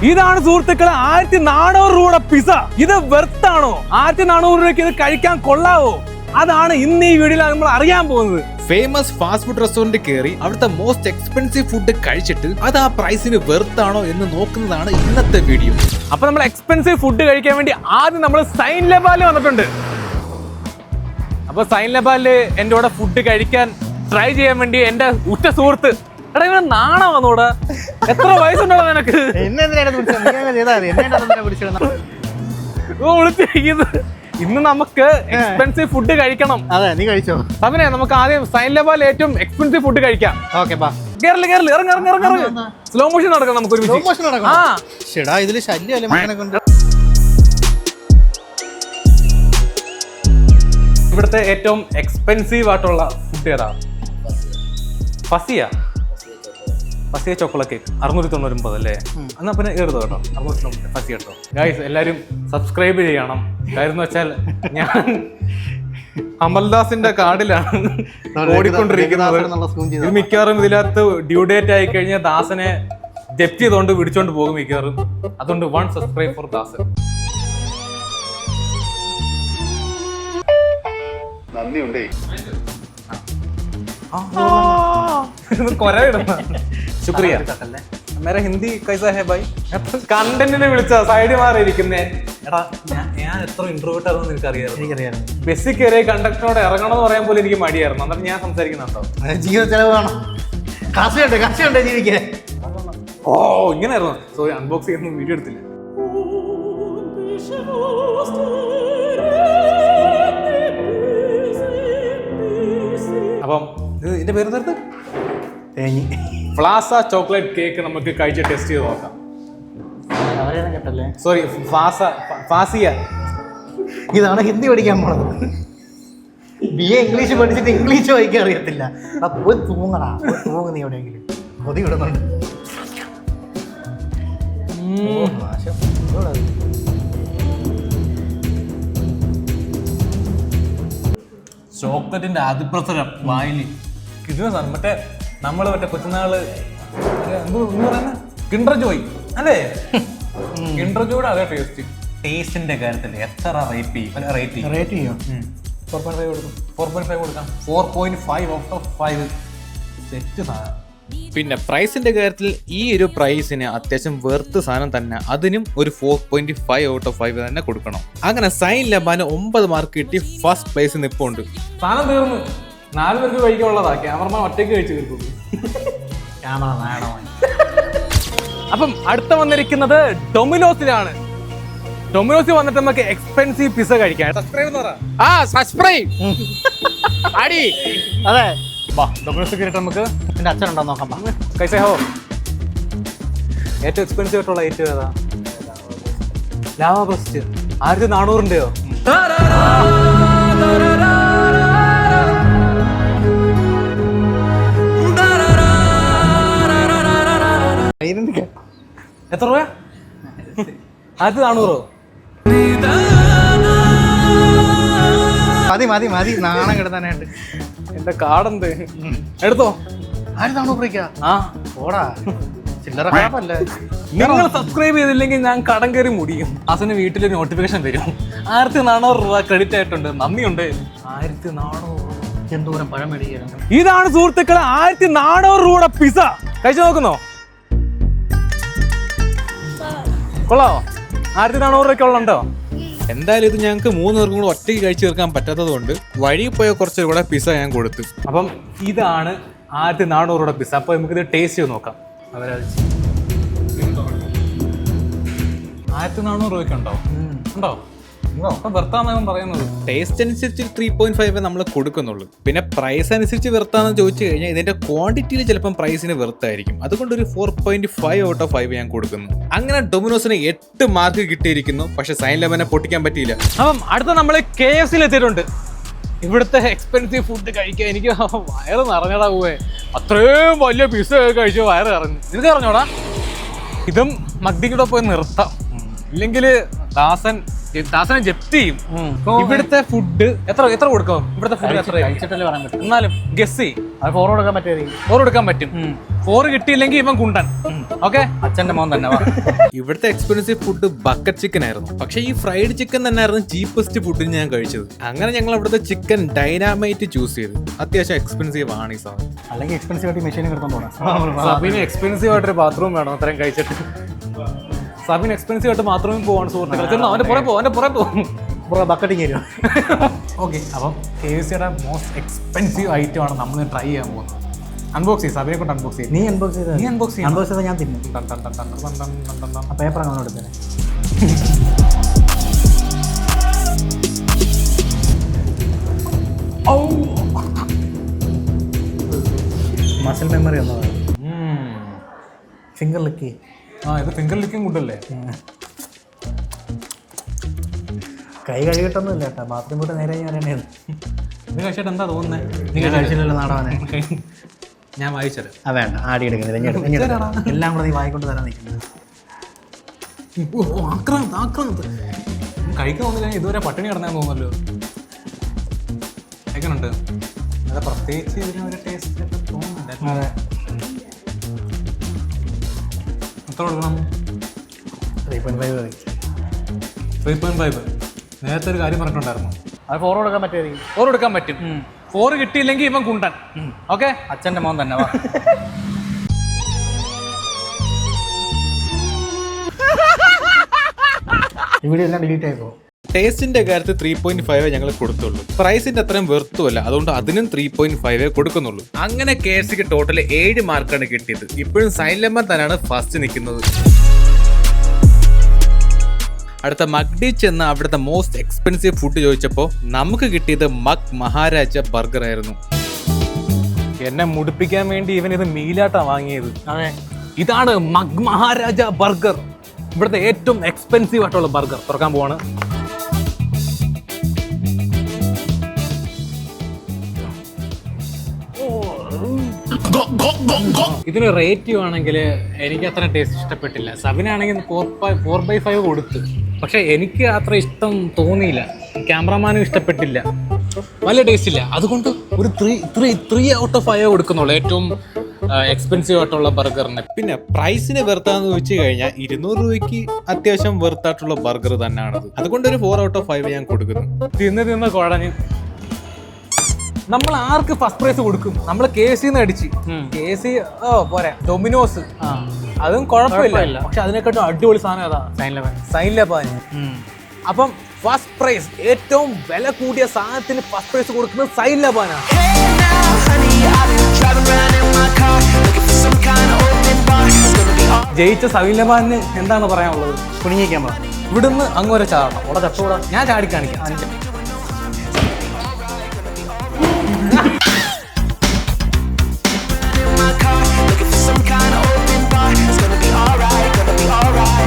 ഇതാണ് സുഹൃത്തുക്കളെ 1400 രൂപയുടെ പിസ. ഇത് വെർത്താണോ? 1400 രൂപയ്ക്ക് ഇത് കഴിക്കാൻ കൊള്ളാവോ? അതാണ് ഇന്ന് ഈ വീഡിയോയിൽ നമ്മൾ അറിയാൻ പോകുന്നത്. ഫേമസ് ഫാസ്റ്റ് ഫുഡ് റെസ്റ്റോറന്റ് കയറി അവിടുത്തെ മോസ്റ്റ് എക്സ്പെൻസീവ് ഫുഡ് കഴിച്ചിട്ട് അത് ആ പ്രൈസിന് വെർത്താണോ എന്ന് നോക്കുന്നതാണ് ഇന്നത്തെ വീഡിയോ. അപ്പൊ നമ്മൾ എക്സ്പെൻസീവ് ഫുഡ് കഴിക്കാൻ വേണ്ടി ആദ്യം നമ്മൾ സൈൻ ലബാലിൽ വന്നിട്ടുണ്ട്. അപ്പൊ സൈൻ ലബാലില് എന്റെ കൂടെ ഫുഡ് കഴിക്കാൻ ട്രൈ ചെയ്യാൻ വേണ്ടി എന്റെ ഉറ്റ സുഹൃത്ത്. എടാ ഇവനെ നാണ വന്നൂടാ? എത്ര വയസ്സുണ്ടോ നിനക്ക്? ഇന്ന് നമുക്ക് എക്സ്പെൻസീവ് ഫുഡ് കഴിക്കണം. അതെ, നീ കഴിച്ചോ? അവനെ നമുക്ക് ആദ്യം സൈൻ ലബാലിൽ ഏറ്റവും എക്സ്പെൻസീവ് ഫുഡ് കഴിക്കാം. സ്ലോ മോഷൻ നടക്കണം നമുക്ക് ഒരുമിച്ച്. ഇതില് ശല്യമല്ലേ കൊണ്ട്. ഇവിടുത്തെ ഏറ്റവും എക്സ്പെൻസീവ് ആയിട്ടുള്ള ഫുഡ് ഏതാ? ഫസിയ ചോക്ലേറ്റ് കേക്ക് 699 അല്ലേ? എന്നാ പിന്നെ എടുത്തോ കേട്ടോ, 690 ഫസിയ കേട്ടോ. ഗൈസ് എല്ലാരും സബ്സ്ക്രൈബ് ചെയ്യണം. കാര്യം എന്ന് വെച്ചാൽ ഞാൻ അമൽദാസിന്റെ കാർഡിലാണ് ഓടിക്കൊണ്ടിരിക്കുന്നത്. ഇത് മിക്കവാറും ഇതിനകത്ത് ഡ്യൂ ഡേറ്റ് ആയി കഴിഞ്ഞാൽ ദാസനെ ജപ്തി ചെയ്തുകൊണ്ട് പിടിച്ചോണ്ട് പോകും മിക്കവാറും. അതുകൊണ്ട് 1 സബ്സ്ക്രൈബ് ഫോർ ദാസൻ. ശുക്രിയ. മേരെ ഹിന്ദി കൈസാ ഹേ ഭായ്? കണ്ടന്റിനെ വിളിച്ച സൈഡ് മാറിയിരിക്കുന്നേ. എടാ ഞാൻ എത്ര ഇന്റർവ്യൂട്ട് ആയിരുന്നു നിനക്ക് അറിയാമായിരുന്നു. ബസ്സിൽ കയറിയ കണ്ടക്ടറോട് ഇറങ്ങണമെന്ന് പറയാൻ പോലും എനിക്ക് മടിയായിരുന്നു. എന്നിട്ട് ഞാൻ സംസാരിക്കുന്നുണ്ടോ? ജീവിത ചെലവാണോ? കാശുണ്ട് ജീവിക്കാൻ. ഓ ഇങ്ങനെയായിരുന്നു. സോറി, അൺബോക്സ് ചെയ്യുന്ന വീഡിയോ എടുത്തില്ല. അപ്പം ഇതിന്റെ പേര് തീർത്ത് ഫ്ലാസ ചോക്ലേറ്റ് കേക്ക് നമുക്ക് കഴിച്ച് ടെസ്റ്റ് ചെയ്ത് നോക്കാം. Sorry, fascia. ഇതാണ് ഹിന്ദി പഠിക്കാൻ പോണത്. BA ഇംഗ്ലീഷ് പഠിച്ചിട്ട് ഇംഗ്ലീഷ് വായിക്കാൻ അറിയത്തില്ല. പോയി തൂങ്ങടാ, തൂങ്ങ നീ എവിടെയെങ്കിലും. കൊതി വിടുന്നുണ്ട്. ചോക്ലേറ്റിന്റെ അതിപ്രസരം വായില് കിട്ടുന്ന സാധനം. മറ്റേ നമ്മള് കൊച്ചുനാള് കിൻഡർ ജോയ് അല്ലേ? കിൻഡർ ജോയുടെ അതേ ടേസ്റ്റിന്റെ കാര്യത്തിൽ എത്ര റേറ്റ് ചെയ്യും? 4.5 കൊടുക്കും. 4.5 കൊടുക്കാം. 4.5 ഔട്ട് ഓഫ് 5 സെറ്റ് സാധനം. പിന്നെ പ്രൈസിന്റെ കാര്യത്തിൽ ഈ ഒരു പ്രൈസിന് അത്യാവശ്യം വെർത്ത് സാധനം തന്നെ, അതിനും ഒരു 4.5 ഔട്ട് ഓഫ് 5 തന്നെ കൊടുക്കണം. അങ്ങനെ സൈൻ ലബാന് 9 മാർക്ക് കിട്ടി ഫസ്റ്റ് പ്ലേസ് നിപ്പുണ്ട്. സാധനം തീർന്നു. 4 പേർക്ക് കഴിക്കാനുള്ളതാ. ക്യാമറമാൻ ഒറ്റയ്ക്ക് കഴിച്ചു തീർക്കും. അപ്പം അടുത്ത വന്നിരിക്കുന്നത് ഡൊമിനോസിലാണ്. ഡൊമിനോസിൽ വന്നിട്ട് നമുക്ക് എക്സ്പെൻസീവ് പിസ കഴിക്കാം. സബ്സ്ക്രൈബ് എന്ന് പറ. സബ്സ്ക്രൈബ് അടി. അതെ, ഡൊമിനോസ് കയറിയിട്ട് നമുക്ക് എന്റെ അച്ഛനുണ്ടോ നോക്കാം. കൈസേ ഹോ? ഏറ്റവും എക്സ്പെൻസീവ് ആയിട്ടുള്ള ഐറ്റം ഏതാ? ലാവാ ബ്രസ്റ്റ് 1400-ന്റെയോ? എത്ര രൂപ? 1400? മതി നാണം കിടത്താനായിട്ട്. എന്റെ കാർഡെന്ത് എടുത്തോ? 1400 ആ ഓടാ, ചില്ലറ ഹാപ്പല്ലേ. നിങ്ങൾ സബ്സ്ക്രൈബ് ചെയ്തില്ലെങ്കിൽ ഞാൻ കടം കയറി മുടിയും. അതിന് വീട്ടിലൊരു നോട്ടിഫിക്കേഷൻ വരും. 1400 രൂപ ക്രെഡിറ്റ് ആയിട്ടുണ്ട്. നന്ദിയുണ്ട്. 1400 എന്തോരം പഴം മേടിക്കണം. ഇതാണ് സുഹൃത്തുക്കളെ 1400 രൂപയുടെ പിസ. കഴിച്ചു നോക്കുന്നോ? കൊള്ളാവോ? 1400 രൂപയ്ക്ക് ഉള്ളണ്ടോ? എന്തായാലും ഇത് ഞങ്ങൾക്ക് 3 പേർക്കും കൂടെ ഒറ്റയ്ക്ക് കഴിച്ചു തീർക്കാൻ പറ്റാത്തത് കൊണ്ട് വഴി പോയ കുറച്ച് കൂടെ പിസ ഞാൻ കൊടുത്തു. അപ്പം ഇതാണ് 1400 രൂപയുടെ പിസ. അപ്പൊ നമുക്കിത് ടേസ്റ്റ് ചെയ്ത് നോക്കാം. 1400 രൂപയ്ക്കുണ്ടോ? ഉണ്ടോ? പറയുന്നത് ടേസ്റ്റ് അനുസരിച്ച് 3.5 നമ്മൾ കൊടുക്കുന്നുള്ളൂ. പിന്നെ പ്രൈസ് അനുസരിച്ച് വെർത്താന്ന് ചോദിച്ചു കഴിഞ്ഞാൽ ഇതിന്റെ ക്വാണ്ടിറ്റിയിൽ ചിലപ്പം പ്രൈസിന് വെർത്തായിരിക്കും. അതുകൊണ്ട് ഒരു 4.5 ഔട്ട് ഓഫ് 5 ഞാൻ കൊടുക്കുന്നു. അങ്ങനെ ഡൊമിനോസിന് 8 മാർക്ക് കിട്ടിയിരിക്കുന്നു. പക്ഷെ സൈൻ ലബനെ പൊട്ടിക്കാൻ പറ്റിയില്ല. അപ്പം അടുത്ത നമ്മൾ KFCയിൽ എത്തിയിട്ടുണ്ട്. ഇവിടുത്തെ എക്സ്പെൻസീവ് ഫുഡ് കഴിക്കാൻ എനിക്ക് വയറ് നിറഞ്ഞടാ പോവേ. അത്രയും വലിയ പിസ കഴിച്ചു വയറ് നിറഞ്ഞു. നിനക്ക് അറിഞ്ഞോടാ? ഇതും മഗ്ദിക്കൂടെ പോയി നിർത്താം. ഇല്ലെങ്കിൽ ദാസൻ ദാസനെ ജപ്തി ചെയ്യും. ഇവിടുത്തെ ഫുഡ് എത്ര കൊടുക്കും? ഇവിടുത്തെ ഫുഡ് എത്ര കഴിച്ചിട്ടല്ലേ പറയാൻ പറ്റും. എന്നാലും ഗസ് ചെയ്യും. അത് 4 കൊടുക്കാൻ പറ്റുമായിരിക്കും. 4 കൊടുക്കാൻ പറ്റും. 4 കിട്ടിയില്ലെങ്കിൽ ഇവൻ കുണ്ടൻ. ഓക്കെ, അച്ഛന്റെ മോൻ തന്നെ. ഇവിടുത്തെ എക്സ്പെൻസീവ് ഫുഡ് ബക്കറ്റ് ചിക്കൻ ആയിരുന്നു. പക്ഷേ ഈ ഫ്രൈഡ് ചിക്കൻ തന്നെയായിരുന്നു ചീപ്പസ്റ്റ് ഫുഡ് ഞാൻ കഴിച്ചത്. അങ്ങനെ ഞങ്ങൾ അവിടുത്തെ ചിക്കൻ ഡൈനാമൈറ്റ് ചൂസ് ചെയ്തു. അത്യാവശ്യം എക്സ്പെൻസീവ് ആണ് ഈ സാധനം. അല്ലെങ്കിൽ എക്സ്പെൻസീവ് ആയിട്ട് മെഷീൻ കിടത്താൻ പോകണം. സബിന് എക്സ്പെൻസീവ് ആയിട്ടൊരു ബാത്റൂം വേണം അത്രയും കഴിച്ചിട്ട്. സബിന് എക്സ്പെൻസീവ് ആയിട്ട് ബാത്റൂമിൽ പോവാണ് സുഹൃത്തുക്കളെ. അവന്റെ പുറകെ പോകും. ബക്കറ്റിങ് തരും. ഓക്കെ, അപ്പം KFCയുടെ മോസ്റ്റ് എക്സ്പെൻസീവ് ഐറ്റം ആണ് നമ്മൾ ട്രൈ ചെയ്യാൻ പോകുന്നത്. അൺബോക്സ് ചെയ്യും. സബിനെ കൊണ്ട് അൺബോക്സ് ചെയ്യും. നീ അൺബോക്സ് ചെയ്ത് അൺബോക്സ് ചെയ്താൽ ഞാൻ തിന്നും. ആ പേപ്പർ അങ്ങനെ എടുത്തേ. മസിൽ മെമ്മറി ഒന്നതാണ്. Finger licky. ഇത് ഫിംഗർ ലിക്കിങ് ഫുഡല്ലേ? കൈ കഴുകിയിട്ടൊന്നുമില്ല കേട്ടോ. ബാത്റൂം പോയിട്ട് നേരെ ഞാൻ അറിയണേ. ഇത് കഴിച്ചിട്ട് എന്താ തോന്നുന്നത്? നീ കഴിച്ചില്ലല്ലോ നാടകനെ. ഞാൻ വായിച്ചത്. വേണ്ട, ആടി എടുക്കുന്നത്. എല്ലാം കൂടെ നീ വായിക്കൊണ്ട് തരാൻ നിൽക്കുന്നത്. കഴിക്കാൻ തോന്നില്ല. ഇതുവരെ പട്ടിണി കിടന്നാൻ തോന്നുമല്ലോ. കഴിക്കുന്നുണ്ട്. അത് പ്രത്യേകിച്ച് ഇതിനൊരു ടേസ്റ്റ് തോന്നുന്നില്ല. അതെ. എത്ര കൊടുക്കണം? 3.5. 3.5. നേരത്തെ ഒരു കാര്യം പറഞ്ഞിട്ടുണ്ടായിരുന്നു. അത് 4 കൊടുക്കാൻ പറ്റുമായിരിക്കും. 4 കൊടുക്കാൻ പറ്റും. 4 കിട്ടിയില്ലെങ്കിൽ ഇവൻ കുണ്ടൻ. ഓക്കെ, അച്ഛന്റെ മോൻ തന്നെ. ഇവിടെ എല്ലാം ഡിലീറ്റ് ആയിപ്പോ. ടേസ്റ്റിന്റെ കാര്യത്തിൽ 3.5 ഞങ്ങൾ കൊടുത്തുള്ളൂ. പ്രൈസിന്റെ അത്രയും വെറുത്തുമല്ല, അതുകൊണ്ട് അതിനും 3.5 കൊടുക്കുന്നുള്ളൂ. അങ്ങനെ KFCക്ക് ടോട്ടൽ 7 മാർക്കാണ് കിട്ടിയത്. ഇപ്പോഴും സൈൻ ലെമൺ തന്നെയാണ് ഫസ്റ്റ് നിൽക്കുന്നത്. അടുത്ത മക്ഡി ചെന്ന് അവിടുത്തെ മോസ്റ്റ് എക്സ്പെൻസീവ് ഫുഡ് ചോദിച്ചപ്പോൾ നമുക്ക് കിട്ടിയത് മക് മഹാരാജ ബർഗർ ആയിരുന്നു. എന്നെ മുടിപ്പിക്കാൻ വേണ്ടി ഇവൻ ഇത് മീലാട്ടാ വാങ്ങിയത്. അതെ, ഇതാണ് മക് മഹാരാജ ബർഗർ. ഇവിടുത്തെ ഏറ്റവും എക്സ്പെൻസീവ് ആയിട്ടുള്ള ബർഗർ തുറക്കാൻ പോവാണ്. ഇതിന് റേറ്റ് ആണെങ്കിൽ എനിക്ക് അത്ര ടേസ്റ്റ് ഇഷ്ടപ്പെട്ടില്ല. സബിനാണെങ്കിൽ 4/5 കൊടുത്ത്. പക്ഷെ എനിക്ക് അത്ര ഇഷ്ടം തോന്നിയില്ല. ക്യാമറമാനും ഇഷ്ടപ്പെട്ടില്ല. വലിയ ടേസ്റ്റ് ഇല്ല. അതുകൊണ്ട് ഒരു 3/5 കൊടുക്കുന്നുള്ളൂ ഏറ്റവും എക്സ്പെൻസീവ് ആയിട്ടുള്ള ബർഗറിന്. പിന്നെ പ്രൈസിന് വെറുത്താന്ന് വെച്ച് കഴിഞ്ഞാൽ 200 രൂപയ്ക്ക് അത്യാവശ്യം വെറുത്തായിട്ടുള്ള ബർഗർ തന്നെയാണത്. അതുകൊണ്ട് ഒരു 4/5 ഞാൻ കൊടുക്കുന്നു. തിന്ന് കുഴഞ്ഞ് നമ്മൾ ആർക്ക് ഫസ്റ്റ് പ്രൈസ് കൊടുക്കും? നമ്മൾ KFCന്ന് അടിച്ച്. KFC പോരാ, ഡൊമിനോസ് അതും കുഴപ്പമില്ല. പക്ഷെ അതിനെക്കാട്ടും അടിപൊളി സാധനം ഏതാ? സൈൻ ലെബാൻ. അപ്പം ഫസ്റ്റ് പ്രൈസ്, ഏറ്റവും വില കൂടിയ സാധനത്തിന് ഫസ്റ്റ് പ്രൈസ് കൊടുക്കുന്നത് സൈൻ ലെബാനാണ്. ജയിച്ച സൈൻ ലെബാനിന് എന്താണ് പറയാനുള്ളത്? കുണിങ്ങിക്കാൻ ഇവിടുന്ന് അങ്ങോരെ ചാടണം. അവിടെ ചട്ടൂടാ, ഞാൻ ചാടി കാണിക്കാം.